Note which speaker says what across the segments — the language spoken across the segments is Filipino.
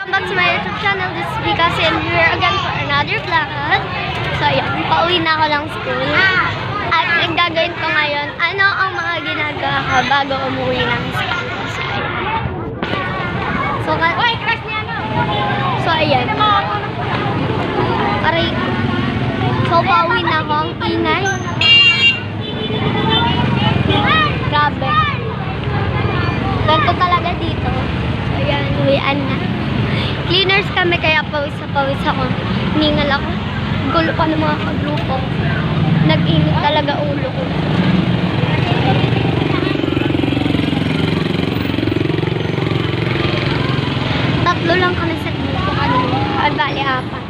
Speaker 1: Welcome back to my YouTube channel. This is Vika and we're here again for another vlog. So ayan, pauwi na ako ng school. At ang gagawin ko ngayon, ano ang mga ginagawa ko bago umuwi ng school. So ayan. Aray. So pauwi na ako. Ang ingay. Grabe. Ganito talaga dito. So ayan, uwian na. Cleaners kami kaya pawis sa pawis ako. Hiningal ako. Gulo pa ng mga kagrupo. Nag-init talaga ulo ko. Tatlo lang kami sa grupo kanina. At bali apat.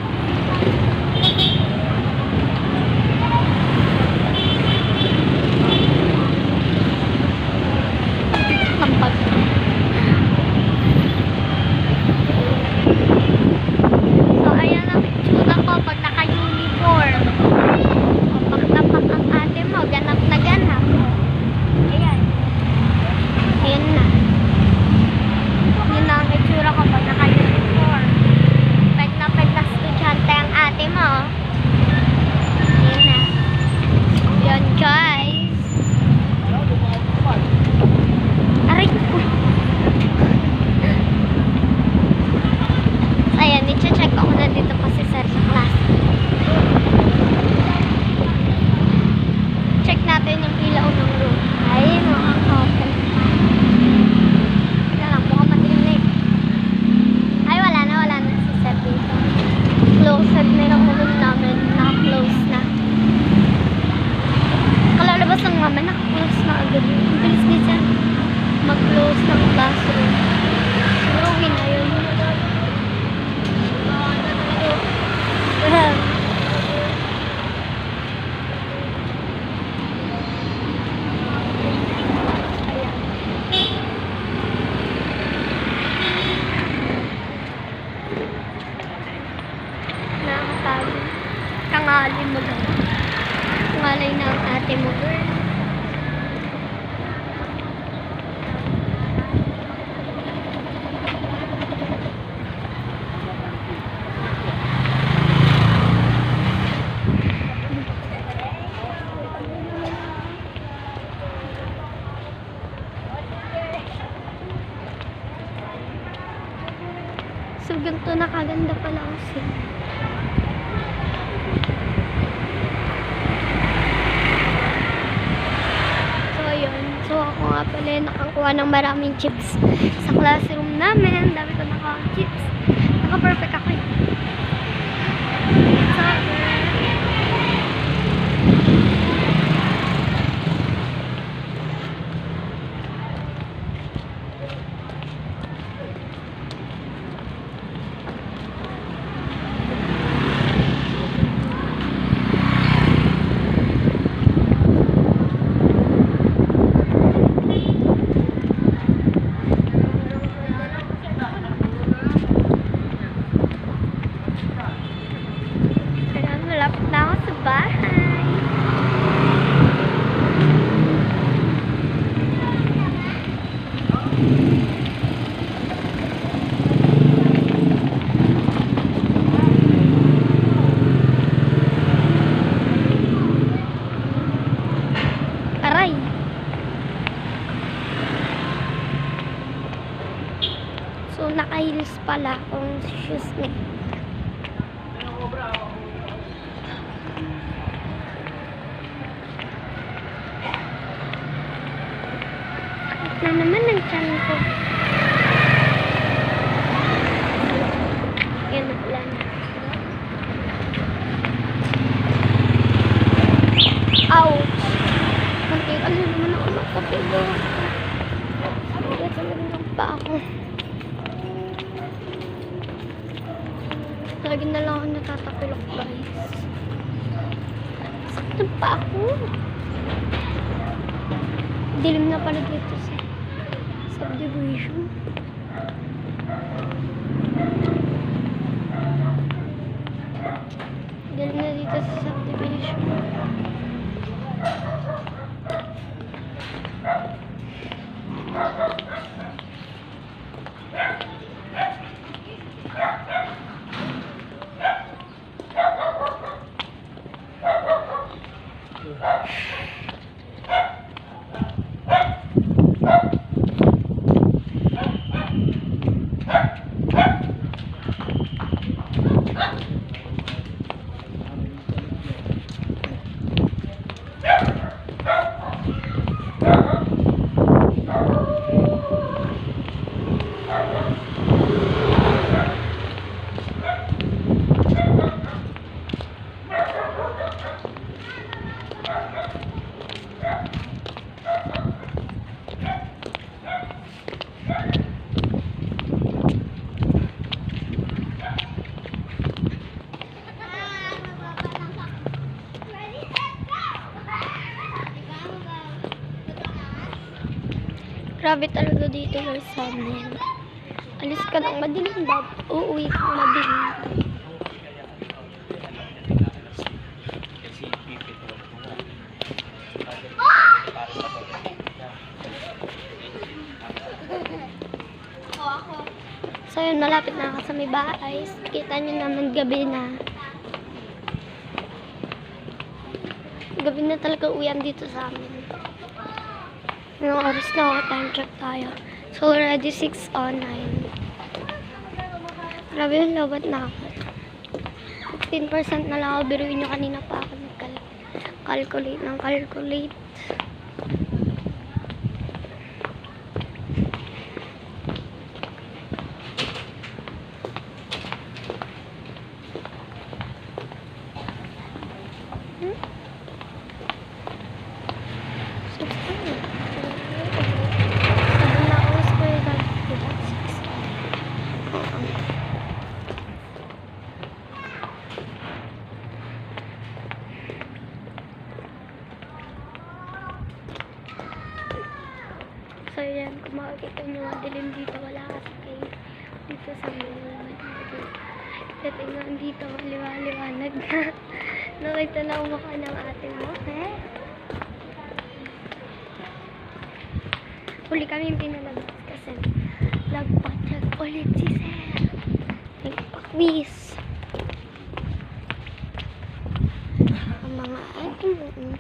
Speaker 1: Kampag. So ayan ang itsura ko pag naka-uniform. Papak ang ate mo, ganap na ganap. Ayan. Ayan na. Yun na ang itsura ko pag naka-uniform. Pag na estudyante ang ate mo. Ayan na. Ayan guys. Aray ko. Ayan, i-check ako na dito kasi sir sa class. Check natin yung ilaw ng room. Ay, mukhang open. Teka lang, mukhang madilim na eh. Ay, wala na si sir dito. Closed na yung room namin. Naka-close na. Kalalabas ng mama, naka-close na agad. Ang bilis ni sir mag-close ng classroom. Uwi na yun. Nakakatago. Tangali mo lang. Tangalay na ang ate mo, girl. So, ganito nakaganda pala kasi. So, ayun. So, ako nga pala nakakuha ng maraming chips sa classroom namin. Dami ko nakakuha chips. Naka-perfect ako eh. So, malapit na ako sa bahay. Aray! So, naka-heels pala akong shoes niya. Na naman ang tiyan ko. Yan, wala na. Ouch! Kunti, ano naman ako makapilo. Kaya talagang nagpa ako. Lagi na lang ako natatapilok guys. Sakit pa ako. Dilim na pala dito sa subdivision. Dilim na dito sa subdivision. Grabe talaga dito guys sa amin. Alis ka ng madilim daw. Uuwi ka ng madilim. So yun, malapit na ako sa may bahay. Kita nyo naman gabi na. Gabi na talaga uwian dito sa amin. Anong oras na ako? Time check tayo. So already 6:09. Grabe yung lawat na ako. 15% na lang ako. Biruin nyo kanina pa ako nag-calculate ng calculate. So yan, kung makikita nyo madilim dito, wala kasi kayo dito sa mga tingnan dito, liwanag na. Nakita na ang mukha ng ate mo, eh? Huli kami yung pinalabas kasi nagpa-check ulit si Sir. Nagpa-quiz. Ang mga ate mo.